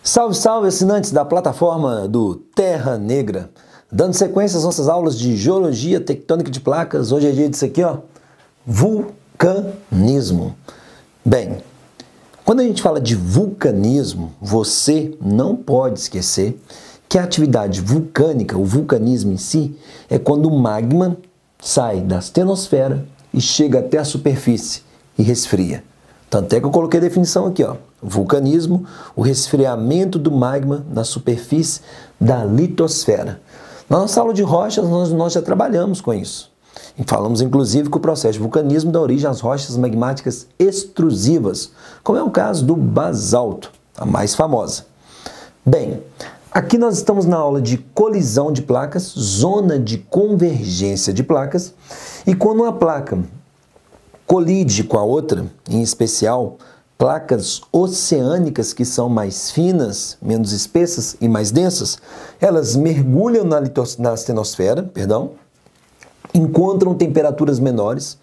Salve, salve, assinantes da plataforma do Terra Negra. Dando sequência às nossas aulas de Geologia Tectônica de Placas, hoje é dia disso aqui, ó, vulcanismo. Bem, quando a gente fala de vulcanismo, você não pode esquecer que a atividade vulcânica, o vulcanismo em si, é quando o magma sai da astenosfera e chega até a superfície e resfria. Tanto é que eu coloquei a definição aqui, ó. Vulcanismo, o resfriamento do magma na superfície da litosfera. Na nossa aula de rochas, nós já trabalhamos com isso. E falamos, inclusive, que o processo de vulcanismo dá origem às rochas magmáticas extrusivas, como é o caso do basalto, a mais famosa. Bem, aqui nós estamos na aula de colisão de placas, zona de convergência de placas, e quando uma placa colide com a outra, em especial placas oceânicas que são mais finas, menos espessas e mais densas, elas mergulham na astenosfera, encontram temperaturas maiores,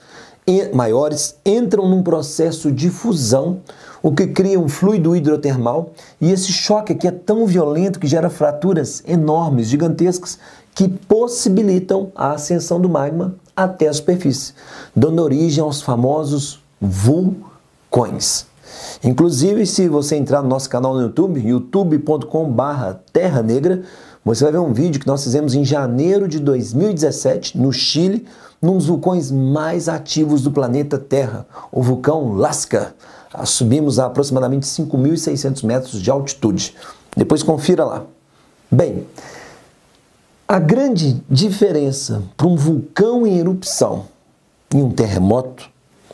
entram num processo de fusão, o que cria um fluido hidrotermal, e esse choque aqui é tão violento que gera fraturas enormes, gigantescas, que possibilitam a ascensão do magma até a superfície, dando origem aos famosos vulcões. Inclusive, se você entrar no nosso canal no YouTube, youtube.com/Terra Negra, você vai ver um vídeo que nós fizemos em janeiro de 2017, no Chile, num dos vulcões mais ativos do planeta Terra, o vulcão Lascaux. Subimos a aproximadamente 5.600 metros de altitude. Depois confira lá. Bem, a grande diferença para um vulcão em erupção e um terremoto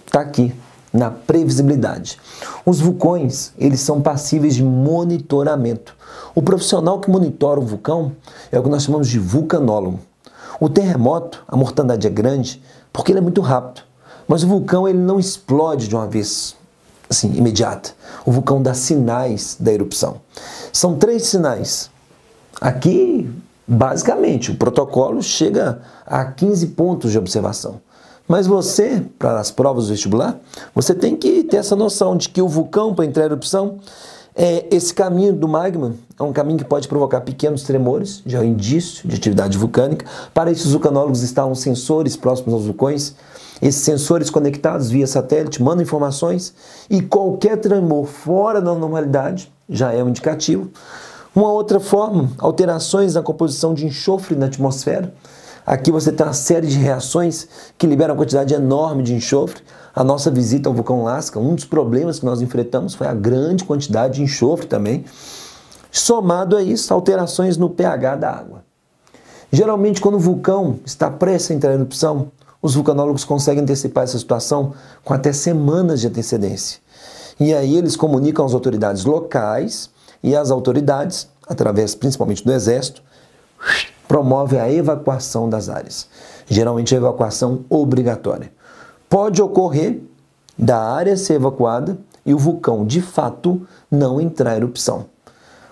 está aqui, na previsibilidade. Os vulcões, eles são passíveis de monitoramento. O profissional que monitora o vulcão é o que nós chamamos de vulcanólogo. O terremoto, a mortandade é grande porque ele é muito rápido, mas o vulcão ele não explode de uma vez assim, imediata. O vulcão dá sinais da erupção. São 3 sinais. Aqui, basicamente, o protocolo chega a 15 pontos de observação. Mas você, para as provas do vestibular, você tem que ter essa noção de que o vulcão, para entrar em erupção, esse caminho do magma é um caminho que pode provocar pequenos tremores, já é um indício de atividade vulcânica. Para isso, os vulcanólogos instalam sensores próximos aos vulcões. Esses sensores conectados via satélite mandam informações e qualquer tremor fora da normalidade já é um indicativo. Uma outra forma, alterações na composição de enxofre na atmosfera. Aqui você tem uma série de reações que liberam uma quantidade enorme de enxofre. A nossa visita ao vulcão Lascaux, um dos problemas que nós enfrentamos foi a grande quantidade de enxofre também. Somado a isso, alterações no pH da água. Geralmente, quando o vulcão está prestes a entrar em erupção, os vulcanólogos conseguem antecipar essa situação com até semanas de antecedência. E aí eles comunicam às autoridades locais e às autoridades, através principalmente do Exército, promove a evacuação das áreas. Geralmente a evacuação obrigatória. Pode ocorrer da área ser evacuada e o vulcão de fato não entrar em erupção.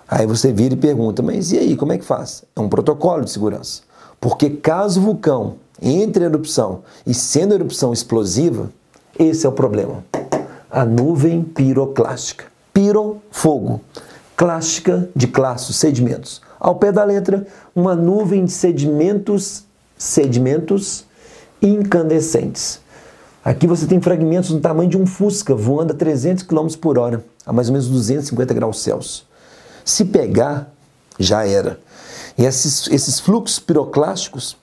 Aí você vira e pergunta, mas e aí, como é que faz? É um protocolo de segurança. Porque caso o vulcão entre em erupção e sendo erupção explosiva, esse é o problema. A nuvem piroclástica. Piro, fogo. Clástica, de classo, sedimentos. Ao pé da letra, uma nuvem de sedimentos incandescentes. Aqui você tem fragmentos do tamanho de um Fusca voando a 300 km por hora, a mais ou menos 250 graus Celsius. Se pegar, já era. E esses fluxos piroclásticos,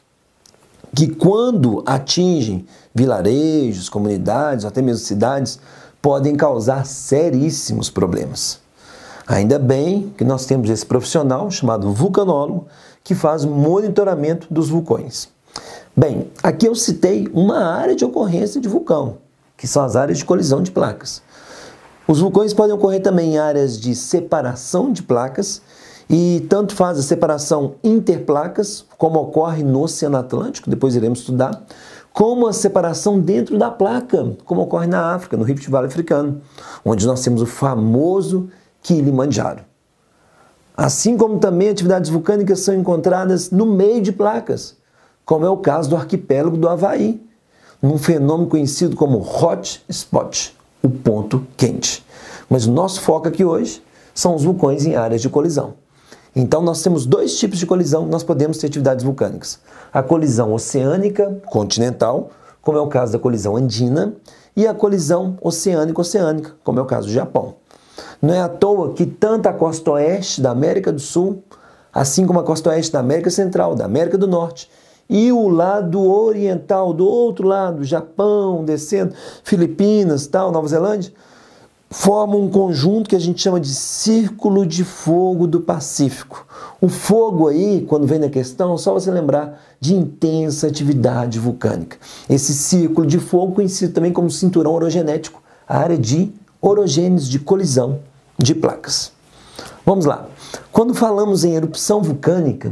que quando atingem vilarejos, comunidades, ou até mesmo cidades, podem causar seríssimos problemas. Ainda bem que nós temos esse profissional chamado vulcanólogo que faz monitoramento dos vulcões. Bem, aqui eu citei uma área de ocorrência de vulcão, que são as áreas de colisão de placas. Os vulcões podem ocorrer também em áreas de separação de placas e tanto faz a separação interplacas, como ocorre no Oceano Atlântico, depois iremos estudar, como a separação dentro da placa, como ocorre na África, no Rift Valley africano, onde nós temos o famoso Kilimanjaro. Assim como também atividades vulcânicas são encontradas no meio de placas, como é o caso do arquipélago do Havaí, num fenômeno conhecido como hot spot, o ponto quente. Mas o nosso foco aqui hoje são os vulcões em áreas de colisão. Então nós temos dois tipos de colisão que nós podemos ter atividades vulcânicas. A colisão oceânica continental, como é o caso da colisão andina, e a colisão oceânica, como é o caso do Japão. Não é à toa que tanto a costa oeste da América do Sul, assim como a costa oeste da América Central, da América do Norte, e o lado oriental, do outro lado, Japão, descendo, Filipinas, tal, Nova Zelândia, formam um conjunto que a gente chama de Círculo de Fogo do Pacífico. O fogo aí, quando vem na questão, só você lembrar de intensa atividade vulcânica. Esse círculo de fogo conhecido também como cinturão orogenético, a área de orogênese, de colisão de placas. Vamos lá. Quando falamos em erupção vulcânica,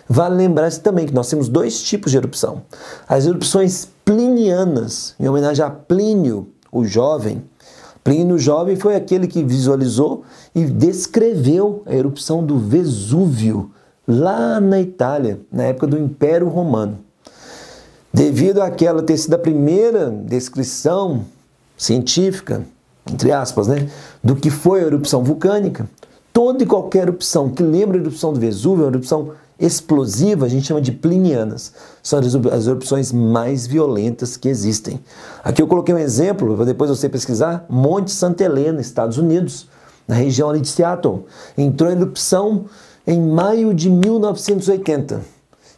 vale lembrar também que nós temos dois tipos de erupção. As erupções plinianas, em homenagem a Plínio, o Jovem. Plínio o Jovem foi aquele que visualizou e descreveu a erupção do Vesúvio, lá na Itália, na época do Império Romano. Devido àquela ter sido a primeira descrição científica, entre aspas, do que foi a erupção vulcânica, toda e qualquer erupção que lembra a erupção do Vesúvio, uma erupção explosiva, a gente chama de plinianas. São as erupções mais violentas que existem. Aqui eu coloquei um exemplo, para depois você pesquisar, Monte Santa Helena, Estados Unidos, na região ali de Seattle. Entrou em erupção em maio de 1980.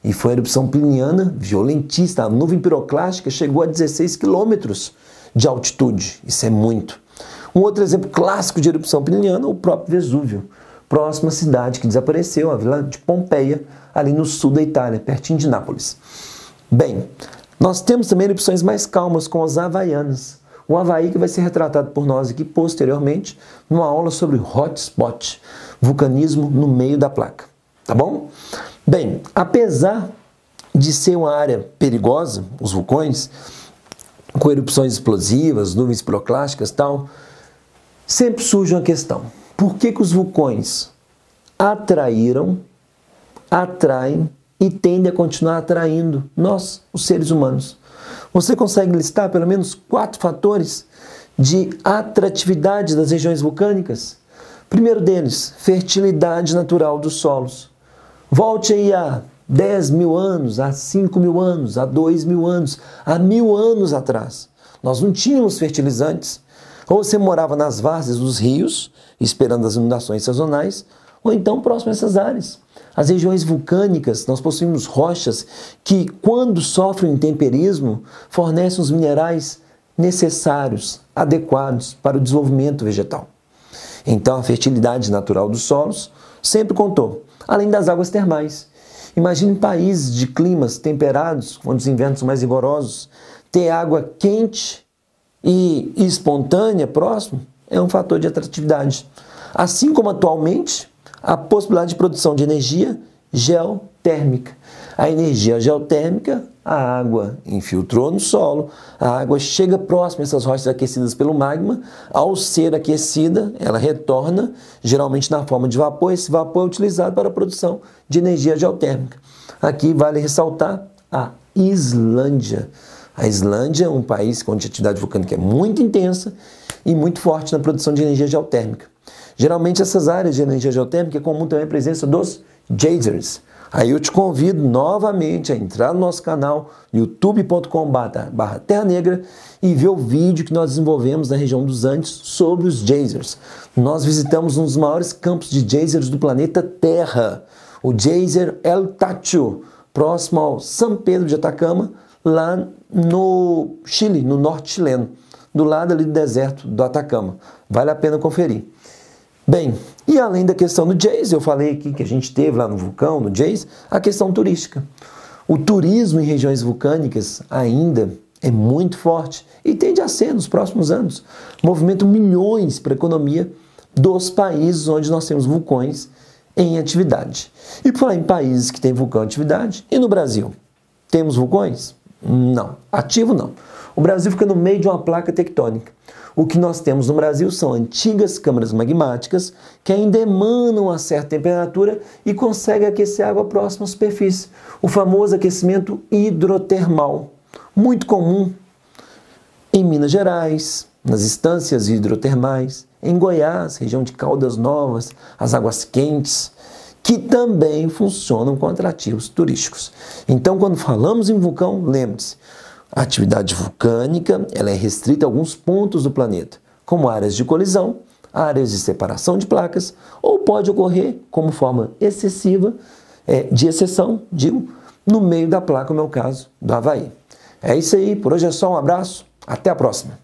E foi a erupção pliniana violentíssima. A nuvem piroclástica chegou a 16 quilômetros de altitude. Isso é muito. Um outro exemplo clássico de erupção pliniana é o próprio Vesúvio, próxima cidade que desapareceu, a vila de Pompeia, ali no sul da Itália, pertinho de Nápoles. Bem, nós temos também erupções mais calmas, com as havaianas. O Havaí que vai ser retratado por nós aqui posteriormente, numa aula sobre hotspot, vulcanismo no meio da placa. Tá bom? Bem, apesar de ser uma área perigosa, os vulcões, com erupções explosivas, nuvens piroclásticas e tal, sempre surge uma questão. Por que os vulcões atraem e tendem a continuar atraindo nós, os seres humanos? Você consegue listar pelo menos 4 fatores de atratividade das regiões vulcânicas? Primeiro deles, fertilidade natural dos solos. Volte aí a 10 mil anos, a 5 mil anos, a 2 mil anos, a 1000 anos atrás. Nós não tínhamos fertilizantes. Ou você morava nas várzeas dos rios, esperando as inundações sazonais, ou então próximo a essas áreas. As regiões vulcânicas, nós possuímos rochas que, quando sofrem intemperismo, fornecem os minerais necessários, adequados para o desenvolvimento vegetal. Então, a fertilidade natural dos solos sempre contou, além das águas termais. Imagine países de climas temperados, onde os invernos são mais rigorosos, ter água quente e espontânea próximo é um fator de atratividade. Assim como atualmente a possibilidade de produção de energia geotérmica. A energia geotérmica, a água infiltrou no solo, a água chega próximo a essas rochas aquecidas pelo magma, ao ser aquecida, ela retorna, geralmente na forma de vapor, esse vapor é utilizado para a produção de energia geotérmica. Aqui vale ressaltar a Islândia. A Islândia é um país onde a atividade vulcânica é muito intensa e muito forte na produção de energia geotérmica. Geralmente essas áreas de energia geotérmica é comum também a presença dos geysers. Aí eu te convido novamente a entrar no nosso canal youtube.com/Terra Negra e ver o vídeo que nós desenvolvemos na região dos Andes sobre os geysers. Nós visitamos um dos maiores campos de geysers do planeta Terra, o geyser El Tacho, próximo ao São Pedro de Atacama, lá no Chile, no norte chileno, do lado ali do deserto do Atacama. Vale a pena conferir. Bem, e além da questão do geyser, eu falei aqui que a gente teve lá no vulcão, no geyser, a questão turística. O turismo em regiões vulcânicas ainda é muito forte e tende a ser nos próximos anos. Movimenta milhões para a economia dos países onde nós temos vulcões em atividade. E por falar em países que têm vulcão em atividade, e no Brasil? Temos vulcões? Não. Ativo não. O Brasil fica no meio de uma placa tectônica. O que nós temos no Brasil são antigas câmaras magmáticas que ainda emanam a certa temperatura e conseguem aquecer a água próxima à superfície. O famoso aquecimento hidrotermal, muito comum em Minas Gerais, nas estâncias hidrotermais, em Goiás, região de Caldas Novas, as águas quentes, que também funcionam com atrativos turísticos. Então, quando falamos em vulcão, lembre-se, a atividade vulcânica ela é restrita a alguns pontos do planeta, como áreas de colisão, áreas de separação de placas, ou pode ocorrer como forma excessiva, de exceção, digo, no meio da placa, no meu caso, do Havaí. É isso aí, por hoje é só, um abraço, até a próxima.